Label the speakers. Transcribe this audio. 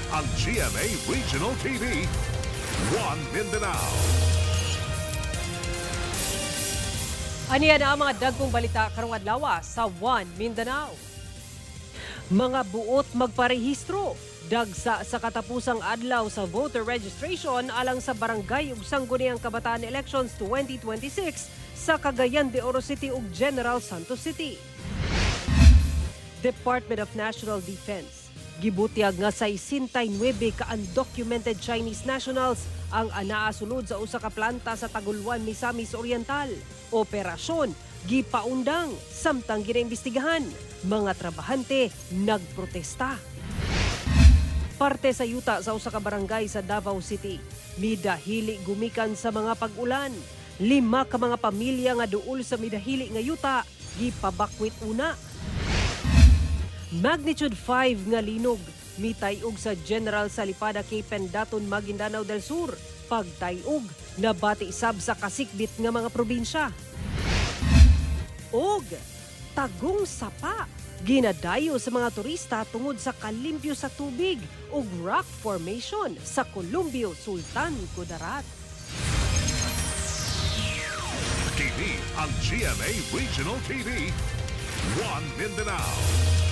Speaker 1: ang GMA Regional TV, One Mindanao.
Speaker 2: Aniya na ang mga dagkong balita karong adlawa sa One Mindanao. Mga buot magparehistro. Dagsa sa katapusang adlaw sa voter registration alang sa barangay ug sangguniang kabataan elections 2026 sa Cagayan de Oro City ug General Santos City. Department of National Defense gibutyag nga 69 ka undocumented Chinese nationals ang anaa sulod sa usa ka planta sa Taguluan, Misamis Oriental. Operasyon gipaundang samtang ginaimbestigahan. Mga trabahante nagprotesta. Parte sa yuta sa usa ka barangay sa Davao City, midahili gumikan sa mga pag-ulan. 5 ka mga pamilya nga duol sa midahili nga yuta gipabakwit una. Magnitude 5 nga linog mitayog sa General Salipada Cape Daton, Maguindanao del Sur. Pagtayog nabati sab sa kasikbit nga mga probinsya. Og tagong sapa ginadayo sa mga turista tungod sa kalimpyo sa tubig ug rock formation sa Columbio, Sultan Kudarat.
Speaker 1: Kini ang GMA Regional TV, One Mindanao.